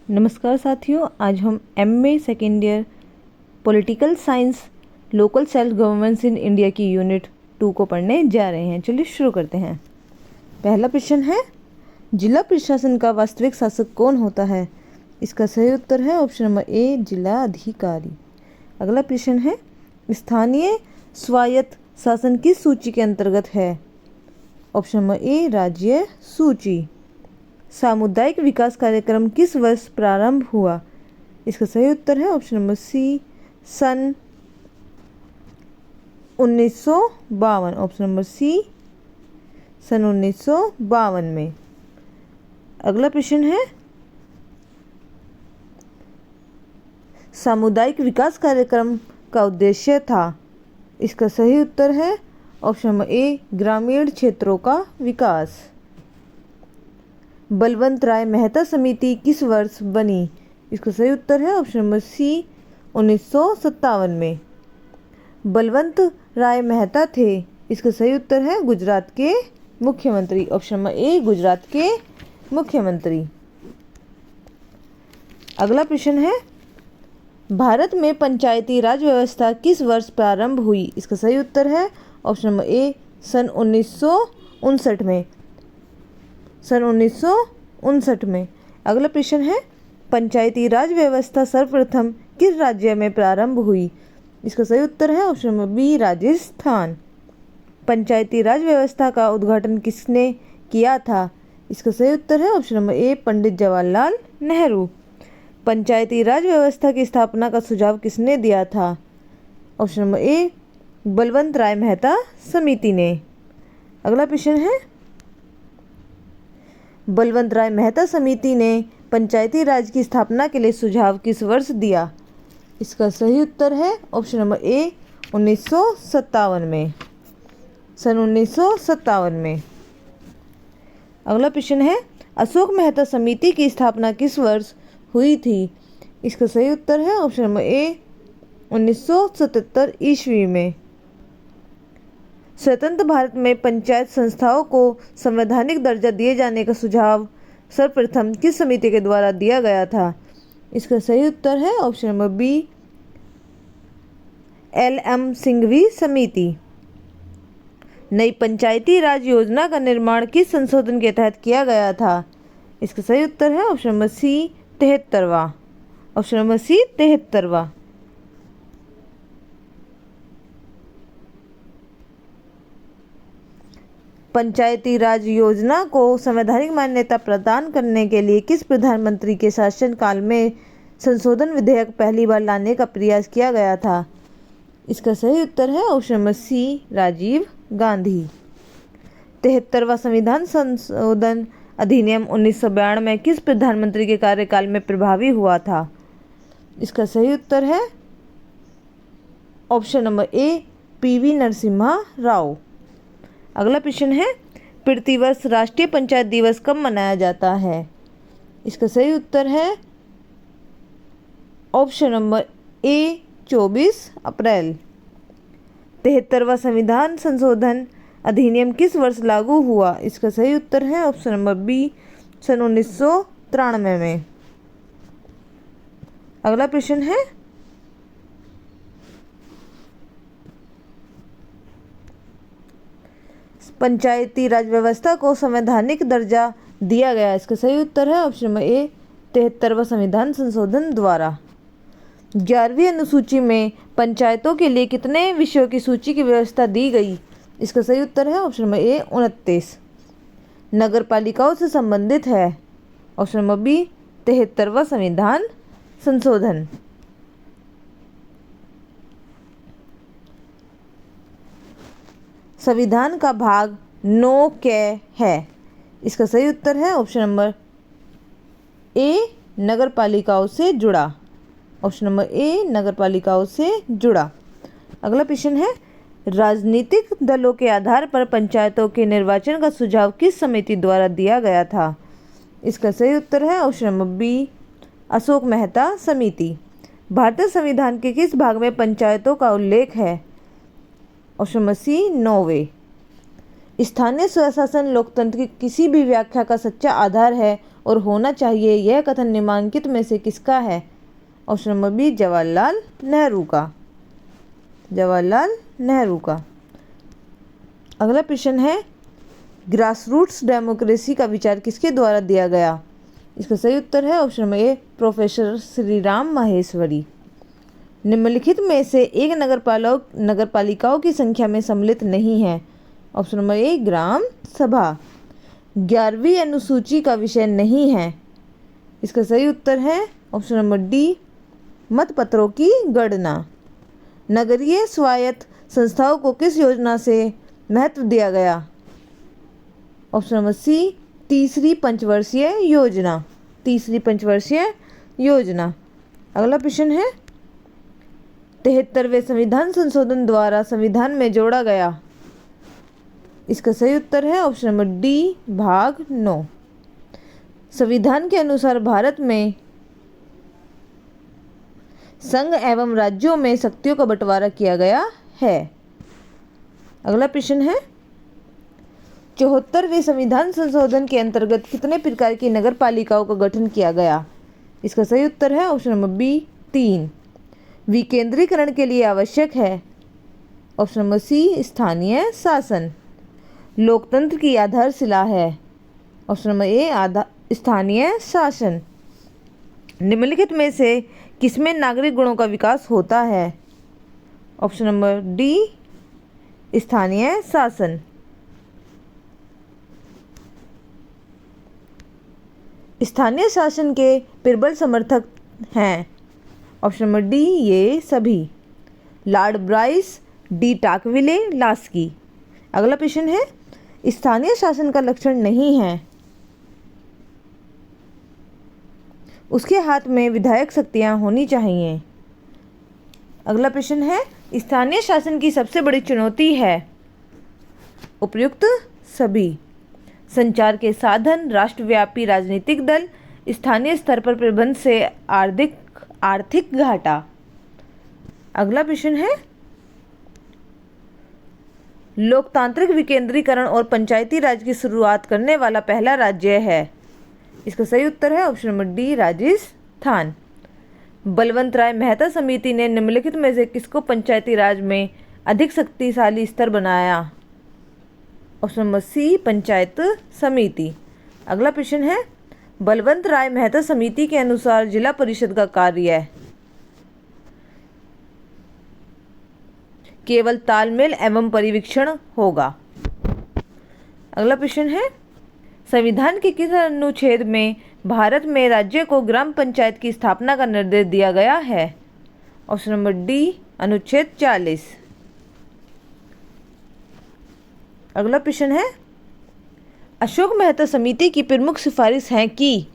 नमस्कार साथियों, आज हम MA second year political science local self governments in India की यूनिट 2 को पढ़ने जा रहे हैं। चलिए शुरू करते हैं। पहला प्रश्न है, जिला प्रशासन का वास्तविक शासक कौन होता है? इसका सही उत्तर है ऑप्शन नंबर ए, जिला अधिकारी। अगला प्रश्न है, स्थानीय स्वायत्त शासन किस सूची के अंतर्गत है? ऑप्शन नंबर ए, राज्य सूची। सामुदायिक विकास कार्यक्रम किस वर्ष प्रारंभ हुआ? इसका सही उत्तर है ऑप्शन नंबर सी, सन 1952। ऑप्शन नंबर सी, सन 1952 में। अगला प्रश्न है, सामुदायिक विकास कार्यक्रम का उद्देश्य था। इसका सही उत्तर है ऑप्शन नंबर ए, ग्रामीण क्षेत्रों का विकास। बलवंत राय मेहता समिति किस वर्ष बनी? इसका सही उत्तर है ऑप्शन नंबर सी, 1957 में। बलवंत राय मेहता थे, इसका सही उत्तर है गुजरात के मुख्यमंत्री। ऑप्शन नंबर ए, गुजरात के मुख्यमंत्री। अगला प्रश्न है, भारत में पंचायती राज व्यवस्था किस वर्ष प्रारंभ हुई? इसका सही उत्तर है ऑप्शन नंबर ए, सन 1959 में। सन 1959 में। अगला प्रश्न है, पंचायती राज व्यवस्था सर्वप्रथम किस राज्य में प्रारंभ हुई? इसका सही उत्तर है ऑप्शन नंबर बी, राजस्थान। पंचायती राज व्यवस्था का उद्घाटन किसने किया था? इसका सही उत्तर है ऑप्शन नंबर ए, पंडित जवाहरलाल नेहरू। पंचायती राज व्यवस्था की स्थापना का सुझाव किसने दिया था? ऑप्शन नंबर ए, बलवंत राय मेहता समिति ने। अगला प्रश्न है, बलवंत राय मेहता समिति ने पंचायती राज की स्थापना के लिए सुझाव किस वर्ष दिया? इसका सही उत्तर है ऑप्शन नंबर ए, 1957 में। सन 1957 में। अगला प्रश्न है, अशोक मेहता समिति की स्थापना किस वर्ष हुई थी? इसका सही उत्तर है ऑप्शन नंबर ए, 1977 ईस्वी में। स्वतंत्र भारत में पंचायत संस्थाओं को संवैधानिक दर्जा दिए जाने का सुझाव सर्वप्रथम किस समिति के द्वारा दिया गया था? इसका सही उत्तर है option number B, LM Singhvi समिति। नई पंचायती राज योजना का निर्माण किस संशोधन के तहत किया गया था? इसका सही उत्तर है ऑप्शन नंबर सी, 73वां। ऑप्शन नंबर सी, 73वां। पंचायती राज योजना को संवैधानिक मान्यता प्रदान करने के लिए किस प्रधानमंत्री के शासनकाल में संशोधन विधेयक पहली बार लाने का प्रयास किया गया था? इसका सही उत्तर है option number C, Rajiv Gandhi. 73वां संविधान संशोधन अधिनियम 1992 में किस प्रधानमंत्री के कार्यकाल में प्रभावी हुआ था? इसका सही उत्तर है ऑप्शन नंबर ए, PV नरसिम्हा राव। अगला प्रश्न है, प्रतिवर्ष राष्ट्रीय पंचायत दिवस कब मनाया जाता है? इसका सही उत्तर है ऑप्शन नंबर ए, 24 अप्रैल। 73वां संविधान संशोधन अधिनियम किस वर्ष लागू हुआ? इसका सही उत्तर है ऑप्शन नंबर बी, सन 1993 में। अगला प्रश्न है, पंचायती राज व्यवस्था को संवैधानिक दर्जा दिया गया। इसका सही उत्तर है ऑप्शन नंबर ए, 73वां संविधान संशोधन द्वारा। 11वीं अनुसूची में पंचायतों के लिए कितने विषयों की सूची की व्यवस्था दी गई? इसका सही उत्तर है ऑप्शन नंबर ए, 29। नगर पालिकाओं से संबंधित है। ऑप्शन नंबर बी, 73वां संविधान संशोधन। संविधान का भाग 9 क है। इसका सही उत्तर है ऑप्शन नंबर ए, नगर पालिकाओं से जुड़ा। ऑप्शन नंबर ए, नगर पालिकाओं से जुड़ा। अगला प्रश्न है, राजनीतिक दलों के आधार पर पंचायतों के निर्वाचन का सुझाव किस समिति द्वारा दिया गया था? इसका सही उत्तर है option number B, Ashok Mehta समिति। भारतीय संविधान के किस भाग में पंचायतों का उल्लेख है? ऑप्शन नंबर सी, 9वें। स्थानीय स्वशासन लोकतंत्र की किसी भी व्याख्या का सच्चा आधार है और होना चाहिए, यह कथन निम्नलिखित में से किसका है? Option number B Jawaharlal Nehru का। जवाहरलाल नेहरू का। अगला प्रश्न है, ग्रासरूट्स डेमोक्रेसी का विचार किसके द्वारा दिया गया? इसका सही उत्तर है ऑप्शन नंबर ए प्रोफेसर श्रीराम माहेश्वरी। निम्नलिखित में से एक नगरपालिकाओं की संख्या में सम्मिलित नहीं है। ऑप्शन नंबर ए ग्राम सभा। 11वीं अनुसूची का विषय नहीं है। इसका सही उत्तर है ऑप्शन नंबर डी मतपत्रों की गणना। नगरीय स्वायत्त संस्थाओं को किस योजना से महत्व दिया गया? ऑप्शन नंबर सी तीसरी पंचवर्षीय योजना। तीसरी पंचवर्षीय योजना। अगला प्रश्न है, 73वें संविधान संशोधन द्वारा संविधान में जोड़ा गया। इसका सही उत्तर है ऑप्शन नंबर डी भाग 9। संविधान के अनुसार भारत में संघ एवं राज्यों में शक्तियों का बंटवारा किया गया है। अगला प्रश्न है, 74वें संविधान संशोधन के अंतर्गत कितने प्रकार की नगर पालिकाओं का गठन किया गया? इसका सही उत्तर है ऑप्शन नंबर बी 3। विकेंद्रीकरण के लिए आवश्यक है। ऑप्शन नंबर सी स्थानीय शासन। लोकतंत्र की आधारशिला है। ऑप्शन नंबर ए स्थानीय शासन। निम्नलिखित में से किसमें नागरिक गुणों का विकास होता है? ऑप्शन नंबर डी स्थानीय शासन। स्थानीय शासन के प्रबल समर्थक हैं। ऑप्शन नंबर डी ये सभी। Lord Bryce, de Tocqueville, Laski. अगला प्रश्न है, स्थानीय शासन का लक्षण नहीं है। उसके हाथ में विधायक शक्तियाँ होनी चाहिए। अगला प्रश्न है, स्थानीय शासन की सबसे बड़ी चुनौती है। उपयुक्त सभी। संचार के साधन, राष्ट्रव्यापी राजनीतिक दल, स्थानीय स्तर पर प्रबंध से आर्थिक घाटा। अगला प्रश्न है, लोकतांत्रिक विकेंद्रीकरण और पंचायती राज की शुरुआत करने वाला पहला राज्य है। इसका सही उत्तर है option number D Rajasthan. Balwant Rai Mehta समिति ने निम्नलिखित में से किसको पंचायती राज में अधिक शक्तिशाली स्तर बनाया? ऑप्शन नंबर सी पंचायत समिति। अगला प्रश्न है, बलवंत राय मेहता समिति के अनुसार जिला परिषद का कार्य केवल तालमेल एवं परिवीक्षण होगा। अगला प्रश्न है, संविधान के किस अनुच्छेद में भारत में राज्य को ग्राम पंचायत की स्थापना का निर्देश दिया गया है? ऑप्शन नंबर डी अनुच्छेद 40। अगला प्रश्न है, अशोक मेहता समिति की प्रमुख सिफारिश है कि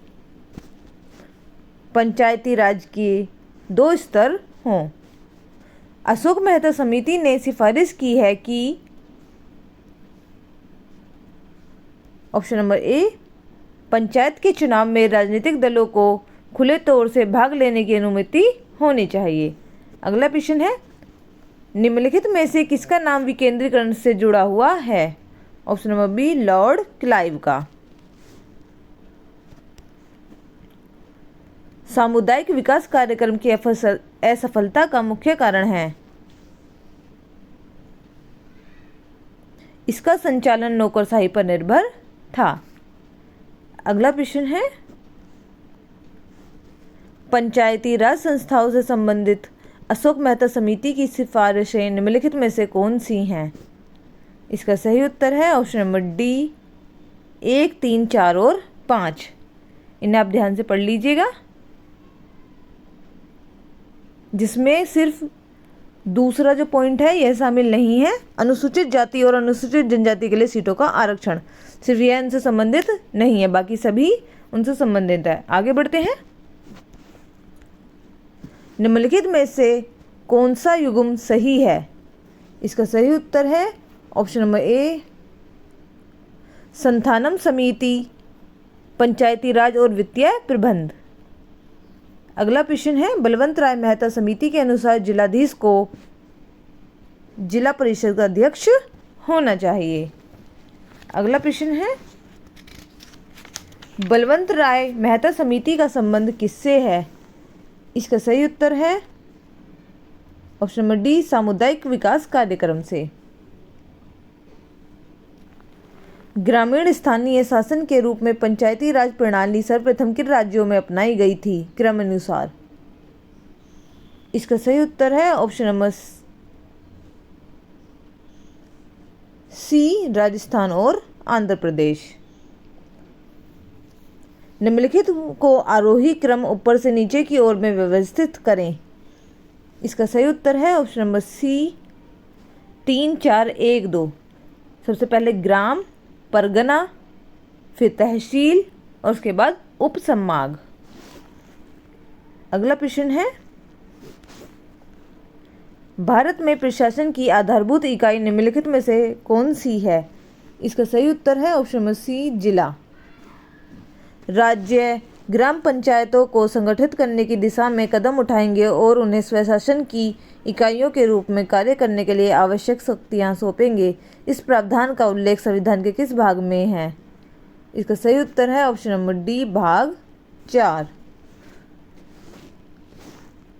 पंचायती राज के 2 स्तर हों। अशोक मेहता समिति ने सिफारिश की है कि ऑप्शन नंबर ए पंचायत के चुनाव में राजनीतिक दलों को खुले तौर से भाग लेने की अनुमति होनी चाहिए। अगला प्रश्न है, निम्नलिखित में से किसका नाम विकेंद्रीकरण से जुड़ा हुआ है? Option number B Lord Clive का। सामुदायिक विकास कार्यक्रम की असफलता का मुख्य कारण है। इसका संचालन नौकरशाही पर निर्भर था। अगला प्रश्न है, पंचायती राज संस्थाओं से संबंधित अशोक मेहता समिति की सिफारिशें निम्नलिखित में से कौन सी हैं? इसका सही उत्तर है ऑप्शन नंबर डी 1, 3, 4 और 5। इन्हें आप ध्यान से पढ़ लीजिएगा, जिसमें सिर्फ दूसरा जो पॉइंट है यह शामिल नहीं है। अनुसूचित जाति और अनुसूचित जनजाति के लिए सीटों का आरक्षण, सिर्फ यह इनसे संबंधित नहीं है, बाकी सभी उनसे संबंधित है। आगे बढ़ते हैं, निम्नलिखित में से कौन सा युग्म सही है? इसका सही उत्तर है ऑप्शन नंबर ए संथानम समिति, पंचायती राज और वित्तीय प्रबंध। अगला प्रश्न है, बलवंत राय मेहता समिति के अनुसार जिलाधीश को जिला परिषद का अध्यक्ष होना चाहिए। अगला प्रश्न है, बलवंत राय मेहता समिति का संबंध किससे है? इसका सही उत्तर है ऑप्शन नंबर डी, सामुदायिक विकास कार्यक्रम से। ग्रामीण स्थानीय शासन के रूप में पंचायती राज प्रणाली सर्वप्रथम किन राज्यों में अपनाई गई थी क्रमानुसार? इसका सही उत्तर है ऑप्शन नंबर सी, राजस्थान और आंध्र प्रदेश। निम्नलिखित को आरोही क्रम ऊपर से नीचे की ओर में व्यवस्थित करें। इसका सही उत्तर है ऑप्शन नंबर सी, 3 4 1 2। सबसे पहले ग्राम, परगना, फिर तहसील और उसके बाद उप संभाग। अगला प्रश्न है, भारत में प्रशासन की आधारभूत इकाई निम्नलिखित में से कौन सी है? इसका सही उत्तर है ऑप्शन नंबर सी, जिला। राज्य ग्राम पंचायतों को संगठित करने की दिशा में कदम उठाएंगे और उन्हें स्वशासन की इकाइयों के रूप में कार्य करने के लिए आवश्यक शक्तियां सौंपेंगे। इस प्रावधान का उल्लेख संविधान के किस भाग में है? इसका सही उत्तर है ऑप्शन नंबर डी, भाग 4।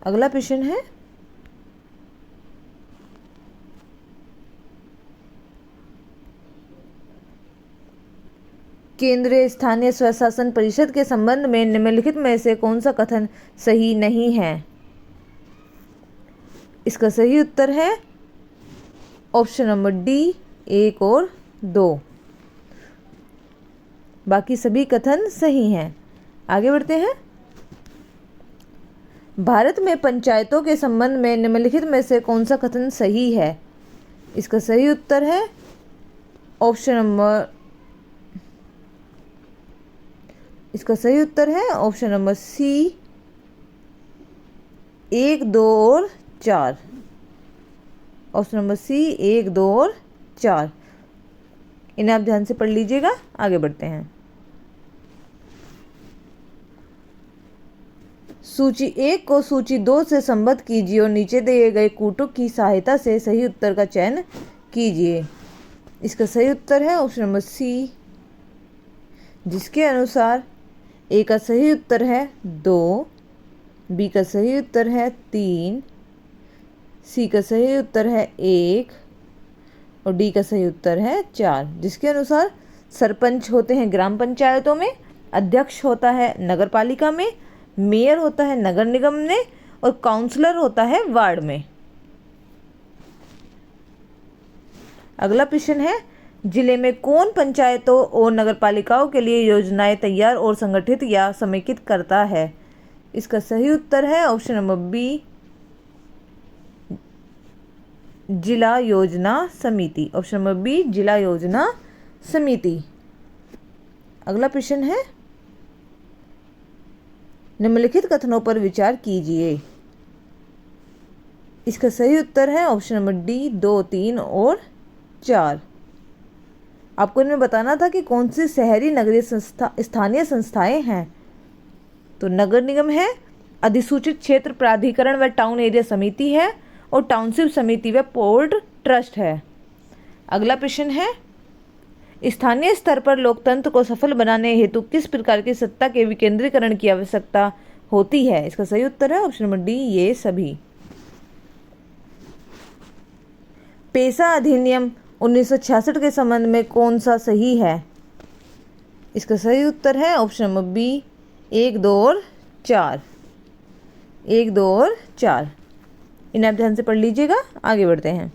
अगला प्रश्न है, केंद्रीय स्थानीय स्वशासन परिषद के संबंध में निम्नलिखित में से कौन सा कथन सही नहीं है? इसका सही उत्तर है ऑप्शन नंबर डी, 1 और 2। बाकी सभी कथन सही हैं। आगे बढ़ते हैं, भारत में पंचायतों के संबंध में निम्नलिखित में से कौन सा कथन सही है? इसका सही उत्तर है ऑप्शन नंबर सी, 1 2 और 4। ऑप्शन नंबर सी, 1 2 और 4। इन्हें आप ध्यान से पढ़ लीजिएगा। आगे बढ़ते हैं, सूची 1 को सूची 2 से संबद्ध कीजिए और नीचे दिए गए कूटुक की सहायता से सही उत्तर का चयन कीजिए। इसका सही उत्तर है ऑप्शन नंबर सी, जिसके अनुसार ए का सही उत्तर है 2, बी का सही उत्तर है 3, सी का सही उत्तर है 1 और डी का सही उत्तर है 4। जिसके अनुसार सरपंच होते हैं ग्राम पंचायतों में, अध्यक्ष होता है नगर पालिका में, मेयर होता है नगर निगम में और काउंसलर होता है वार्ड में। अगला प्रश्न है, जिले में कौन पंचायतों और नगरपालिकाओं के लिए योजनाएं तैयार और संगठित या समेकित करता है? इसका सही उत्तर है ऑप्शन नंबर बी, जिला योजना समिति। ऑप्शन नंबर बी, जिला योजना समिति। अगला प्रश्न है, निम्नलिखित कथनों पर विचार कीजिए। इसका सही उत्तर है ऑप्शन नंबर डी, 2 3 और 4। आपको इनमें बताना था कि कौन सी शहरी नगरीय स्थानीय संस्थाएं हैं। तो नगर निगम है, अधिसूचित क्षेत्र प्राधिकरण व टाउन एरिया समिति है और टाउनशिप समिति व पोर्ट ट्रस्ट है। अगला प्रश्न है, स्थानीय स्तर पर लोकतंत्र को सफल बनाने हेतु किस प्रकार की सत्ता के विकेंद्रीकरण की आवश्यकता होती है? इसका सही उत्तर है ऑप्शन नंबर डी, ये सभी। पेशा अधिनियम 1966 के संबंध में कौन सा सही है? इसका सही उत्तर है ऑप्शन नंबर बी, 1 2 और 4। 1 2 और 4। इन्हें आप ध्यान से पढ़ लीजिएगा। आगे बढ़ते हैं,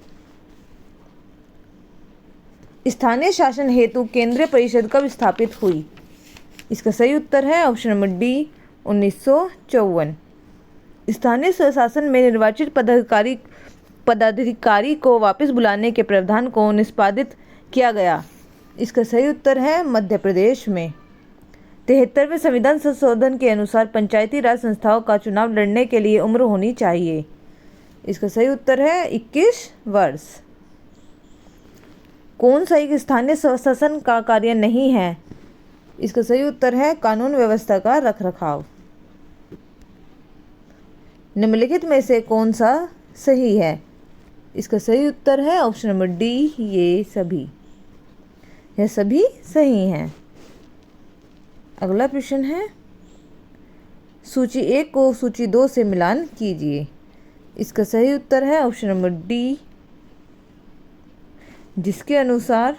स्थानीय शासन हेतु केंद्रीय परिषद कब स्थापित हुई? इसका सही उत्तर है ऑप्शन नंबर डी, 1954। स्थानीय स्वशासन में निर्वाचित पदाधिकारी को वापस बुलाने के प्रावधान को निष्पादित किया गया। इसका सही उत्तर है मध्य प्रदेश में। 73वें संविधान संशोधन के अनुसार पंचायती राज संस्थाओं का चुनाव लड़ने के लिए उम्र होनी चाहिए। इसका सही उत्तर है 21 वर्ष। कौन सा एक स्थानीय स्वशासन का कार्य नहीं है? इसका सही उत्तर है कानून व्यवस्था का रखरखाव। निम्नलिखित में से कौन सा सही है? इसका सही उत्तर है ऑप्शन नंबर डी, ये सभी। यह सभी सही हैं। अगला प्रश्न है, सूची 1 को सूची 2 से मिलान कीजिए। इसका सही उत्तर है ऑप्शन नंबर डी, जिसके अनुसार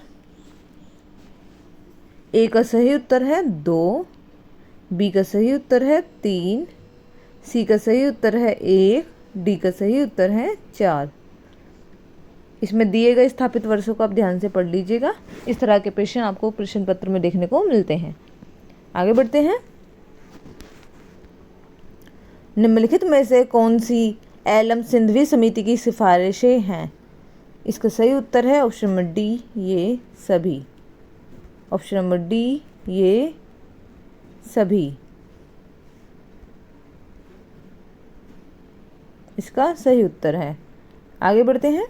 ए का सही उत्तर है 2, बी का सही उत्तर है 3, सी का सही उत्तर है 1, डी का सही उत्तर है 4। इसमें दिए गए स्थापित वर्षों को आप ध्यान से पढ़ लीजिएगा। इस तरह के प्रश्न आपको प्रश्न पत्र में देखने को मिलते हैं। आगे बढ़ते हैं। निम्नलिखित में से कौन सी एलम सिंधवी समिति की सिफारिशें हैं? इसका सही उत्तर है ऑप्शन नंबर डी, ये सभी। ऑप्शन नंबर डी, ये सभी इसका सही उत्तर है। आगे बढ़ते हैं।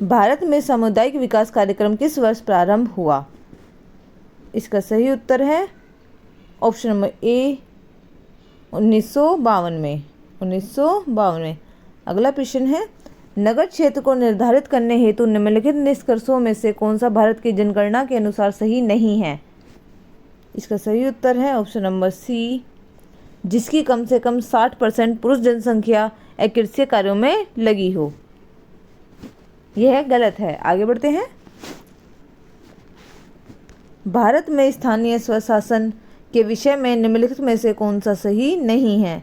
भारत में सामुदायिक विकास कार्यक्रम किस वर्ष प्रारंभ हुआ? इसका सही उत्तर है ऑप्शन नंबर ए, 1952 में। 1952 में। अगला प्रश्न है, नगर क्षेत्र को निर्धारित करने हेतु निम्नलिखित निष्कर्षों में से कौन सा भारत की जनगणना के अनुसार सही नहीं है? इसका सही उत्तर है ऑप्शन नंबर सी, जिसकी कम से कम 60% पुरुष जनसंख्या कृषि कार्यों में लगी हो। यह गलत है। आगे बढ़ते हैं। भारत में स्थानीय स्वशासन के विषय में निम्नलिखित में से कौन सा सही नहीं है?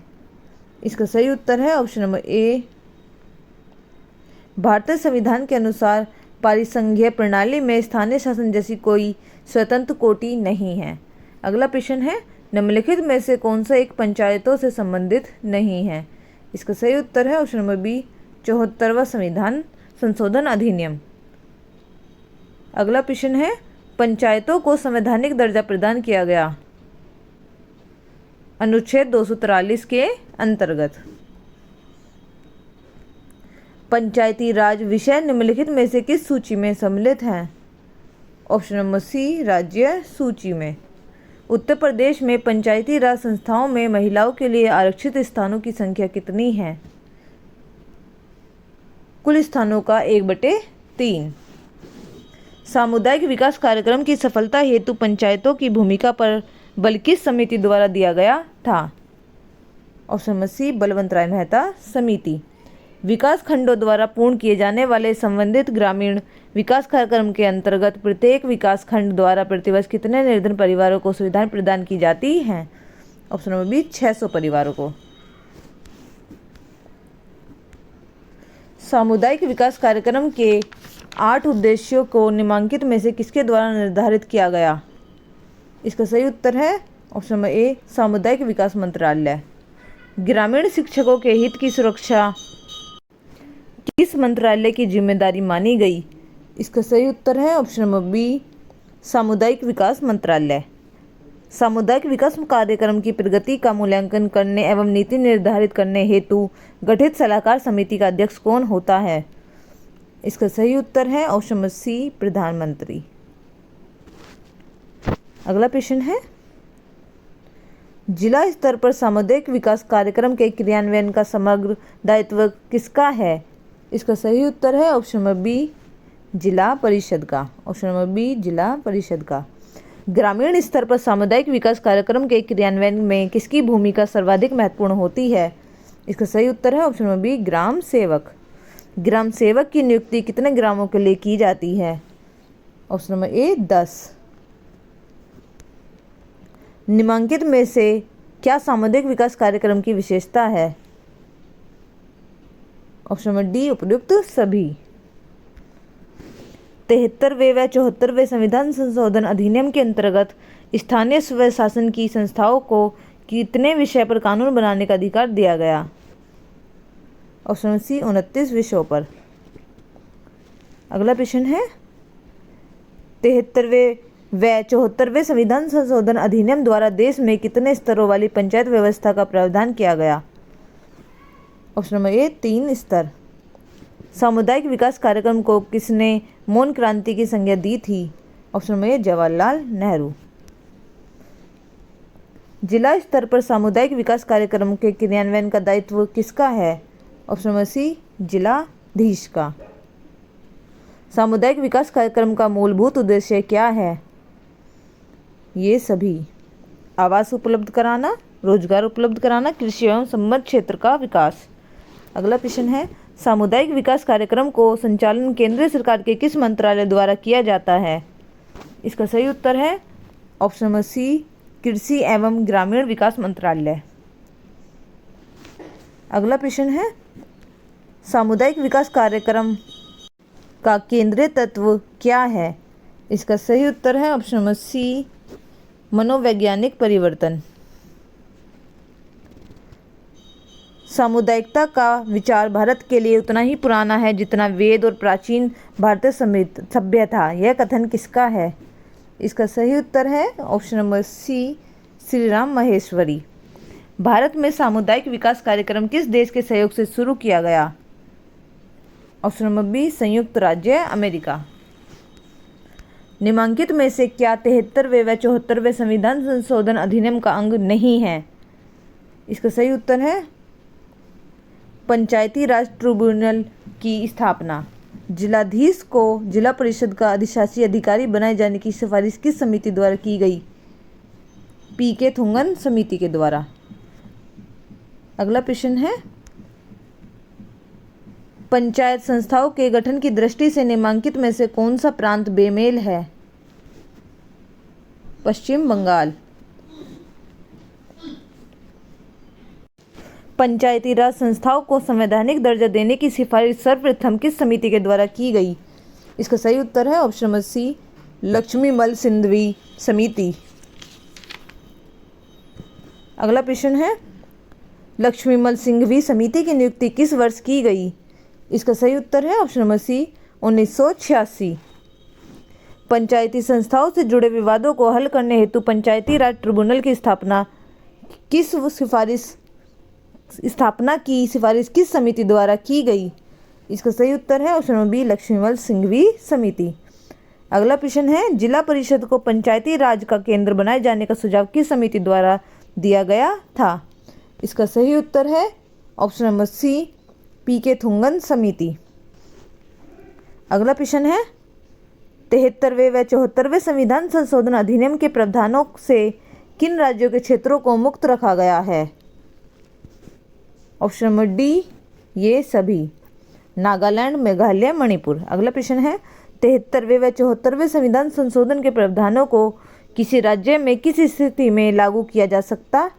इसका सही उत्तर है ऑप्शन नंबर ए, भारतीय संविधान के अनुसार पारिसंघीय प्रणाली में स्थानीय शासन जैसी कोई स्वतंत्र कोटि नहीं है। अगला प्रश्न है, निम्नलिखित में से कौन सा एक पंचायतों से संबंधित नहीं है? इसका सही उत्तर है ऑप्शन नंबर बी, 74वां संविधान संशोधन अधिनियम। अगला प्रश्न है, पंचायतों को संवैधानिक दर्जा प्रदान किया गया अनुच्छेद 243 के अंतर्गत। पंचायती राज विषय निम्नलिखित में से किस सूची में सम्मिलित है? ऑप्शन नंबर सी, राज्य सूची में। उत्तर प्रदेश में पंचायती राज संस्थाओं में महिलाओं के लिए आरक्षित स्थानों की संख्या कितनी है? कुल स्थानों का 1/3। सामुदायिक विकास कार्यक्रम की सफलता हेतु पंचायतों की भूमिका पर बल किस समिति द्वारा दिया गया था? ऑप्शन नंबर सी, बलवंत राय मेहता समिति। विकास खंडों द्वारा पूर्ण किए जाने वाले संबंधित ग्रामीण विकास कार्यक्रम के अंतर्गत प्रत्येक विकास खंड द्वारा प्रतिवर्ष कितने निर्धन परिवारों को सुविधाएं प्रदान की जाती हैं? ऑप्शन नंबर बी, 600 परिवारों को। सामुदायिक विकास कार्यक्रम के 8 उद्देश्यों को निम्नलिखित में से किसके द्वारा निर्धारित किया गया? इसका सही उत्तर है ऑप्शन नंबर ए, सामुदायिक विकास मंत्रालय। ग्रामीण शिक्षकों के हित की सुरक्षा किस मंत्रालय की जिम्मेदारी मानी गई? इसका सही उत्तर है ऑप्शन नंबर बी, सामुदायिक विकास मंत्रालय। सामुदायिक विकास कार्यक्रम की प्रगति का मूल्यांकन करने एवं नीति निर्धारित करने हेतु गठित सलाहकार समिति का अध्यक्ष कौन होता है? इसका सही उत्तर है ऑप्शन नंबर सी, प्रधानमंत्री। अगला प्रश्न है, जिला स्तर पर सामुदायिक विकास कार्यक्रम के क्रियान्वयन का समग्र दायित्व किसका है? इसका सही उत्तर है ऑप्शन नंबर बी, जिला परिषद का। ऑप्शन नंबर बी, जिला परिषद का। ग्रामीण स्तर पर सामुदायिक विकास कार्यक्रम के क्रियान्वयन में किसकी भूमिका सर्वाधिक महत्वपूर्ण होती है? इसका सही उत्तर है ऑप्शन नंबर बी, ग्राम सेवक। ग्राम सेवक की नियुक्ति कितने ग्रामों के लिए की जाती है? ऑप्शन नंबर ए, 10। निम्नलिखित में से क्या सामुदायिक विकास कार्यक्रम की विशेषता है? ऑप्शन नंबर डी, उपयुक्त सभी। 73वें व 74वें संविधान संशोधन अधिनियम के अंतर्गत स्थानीय स्व शासन की संस्थाओं को कितने विषय पर कानून बनाने का अधिकार दिया गया? ऑप्शन नंबर सी, 29 विषयों पर। अगला प्रश्न है, 73वें व 74वें संविधान संशोधन अधिनियम द्वारा देश में कितने स्तरों वाली पंचायत व्यवस्था का प्रावधान किया गया? ऑप्शन नंबर ए, 3 स्तर। सामुदायिक विकास कार्यक्रम को किसने मौन क्रांति की संज्ञा दी थी? ऑप्शन नंबर ए, जवाहरलाल नेहरू। जिला स्तर पर सामुदायिक विकास कार्यक्रम के क्रियान्वयन का दायित्व किसका है? ऑप्शन नंबर सी, जिलाधीश का। सामुदायिक विकास कार्यक्रम का मूलभूत उद्देश्य क्या है? ये सभी। आवास उपलब्ध कराना, रोजगार उपलब्ध कराना, कृषि एवं संबद्ध क्षेत्र का विकास। अगला प्रश्न है, सामुदायिक विकास कार्यक्रम को संचालन केंद्र सरकार के किस मंत्रालय द्वारा किया जाता है? इसका सही उत्तर है ऑप्शन नंबर सी, कृषि एवं ग्रामीण विकास मंत्रालय। अगला प्रश्न है, सामुदायिक विकास कार्यक्रम का केंद्रीय तत्व क्या है? इसका सही उत्तर है ऑप्शन नंबर सी, मनोवैज्ञानिक परिवर्तन। सामुदायिकता का विचार भारत के लिए उतना ही पुराना है जितना वेद और प्राचीन भारतीय सभ्य था। यह कथन किसका है? इसका सही उत्तर है option number C, Shri Ram Maheshwari. Bharat में सामुदायिक विकास कार्यक्रम किस देश के सहयोग से शुरू किया गया? ऑप्शन नंबर बी, संयुक्त राज्य अमेरिका। निम्नलिखित में से क्या 73वें व 74वें संविधान संशोधन अधिनियम का अंग नहीं है? इसका सही उत्तर है पंचायती राज ट्रिब्यूनल की स्थापना। जिलाधीश को जिला परिषद का अधिशासी अधिकारी बनाए जाने की सिफारिश किस समिति द्वारा की गई? पीके थुंगन समिति के द्वारा। अगला प्रश्न है, पंचायत संस्थाओं के गठन की दृष्टि से निम्नलिखित में से कौन सा प्रांत बेमेल है? पश्चिम बंगाल। पंचायती राज संस्थाओं को संवैधानिक दर्जा देने की सिफारिश सर्वप्रथम किस समिति के द्वारा की गई? इसका सही उत्तर है ऑप्शन नंबर सी, लक्ष्मीमल सिंघवी समिति। अगला प्रश्न है, लक्ष्मीमल सिंघवी समिति की नियुक्ति किस वर्ष की गई? इसका सही उत्तर है ऑप्शन नंबर सी, 1986। पंचायती संस्थाओं से जुड़े विवादों को हल करने हेतु पंचायती राज ट्रिब्यूनल की स्थापना की सिफारिश किस समिति द्वारा की गई? इसका सही उत्तर है option number B, Laxmimal Singhvi समिति। अगला प्रश्न है, जिला परिषद को पंचायती राज का केंद्र बनाए जाने का सुझाव किस समिति द्वारा दिया गया था? इसका सही उत्तर है ऑप्शन नंबर सी, पीके थुंगन समिति। अगला प्रश्न है, 73वें व 74वें संविधान संशोधन अधिनियम के प्रावधानों से किन राज्यों के क्षेत्रों को मुक्त रखा गया है? ऑप्शन नंबर डी, ये सभी, नागालैंड, मेघालय, मणिपुर। अगला प्रश्न है, 73वें व 74वें संविधान संशोधन के प्रावधानों को किसी राज्य में किस स्थिति में लागू किया जा सकता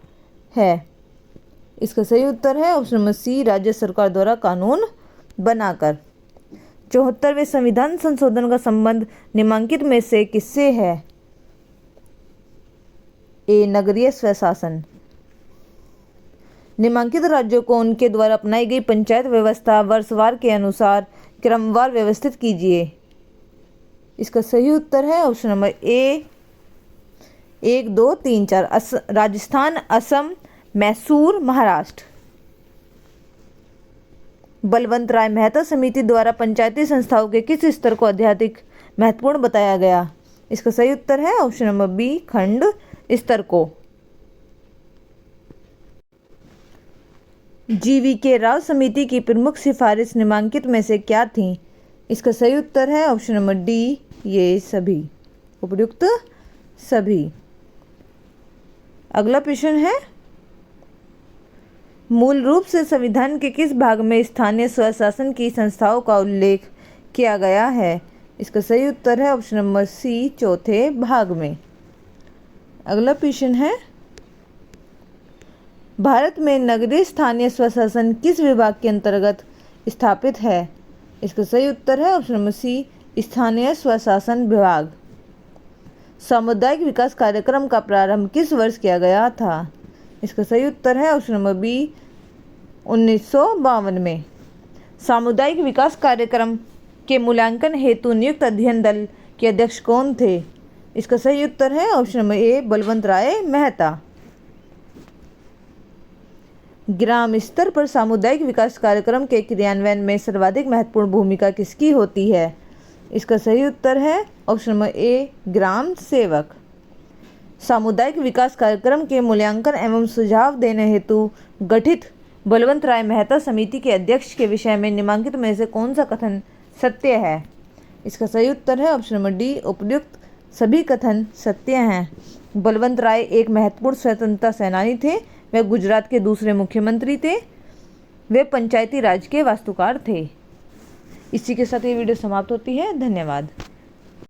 है? इसका सही उत्तर है ऑप्शन नंबर सी, राज्य सरकार द्वारा कानून बनाकर। 74वें संविधान संशोधन का संबंध निम्नलिखित में से किससे है? ए, नगरीय स्वशासन। निम्नलिखित राज्यों को उनके द्वारा अपनाई गई पंचायत व्यवस्था वर्षवार के अनुसार क्रमवार व्यवस्थित कीजिए। इसका सही उत्तर है option number A, 1, 2, 3, 4, Rajasthan, Assam, Mysore, Maharashtra. Balwant Rai Mehta समिति द्वारा पंचायती संस्थाओं के किस स्तर को अत्यधिक महत्वपूर्ण बताया गया? इसका सही उत्तर है ऑप्शन नंबर बी, खंड स्तर को। GVK राव समिति की प्रमुख सिफारिश निम्नलिखित में से क्या थी? इसका सही उत्तर है ऑप्शन नंबर डी, ये सभी, उपयुक्त सभी। अगला प्रश्न है, मूल रूप से संविधान के किस भाग में स्थानीय स्वशासन की संस्थाओं का उल्लेख किया गया है? इसका सही उत्तर है ऑप्शन नंबर सी, चौथे भाग में। अगला प्रश्न है, भारत में नगरीय स्थानीय स्वशासन किस विभाग के अंतर्गत स्थापित है? इसका सही उत्तर है ऑप्शन नंबर सी, स्थानीय स्वशासन विभाग। सामुदायिक विकास कार्यक्रम का प्रारंभ किस वर्ष किया गया था? इसका सही उत्तर है ऑप्शन नंबर बी, 1952 में। सामुदायिक विकास कार्यक्रम के मूल्यांकन हेतु नियुक्त अध्ययन दल के अध्यक्ष कौन थे? इसका सही उत्तर है ऑप्शन नंबर ए, बलवंत राय मेहता। ग्राम स्तर पर सामुदायिक विकास कार्यक्रम के क्रियान्वयन में सर्वाधिक महत्वपूर्ण भूमिका किसकी होती है? इसका सही उत्तर है ऑप्शन नंबर ए, ग्राम सेवक। सामुदायिक विकास कार्यक्रम के मूल्यांकन एवं सुझाव देने हेतु गठित बलवंत राय मेहता समिति के अध्यक्ष के विषय में निम्नलिखित में से कौन सा कथन सत्य है? इसका सही उत्तर है ऑप्शन नंबर डी, उपयुक्त सभी कथन सत्य हैं। बलवंत राय एक महत्वपूर्ण स्वतंत्रता सेनानी थे। वे गुजरात के दूसरे मुख्यमंत्री थे। वे पंचायती राज के वास्तुकार थे। इसी के साथ ये वीडियो समाप्त होती है। धन्यवाद।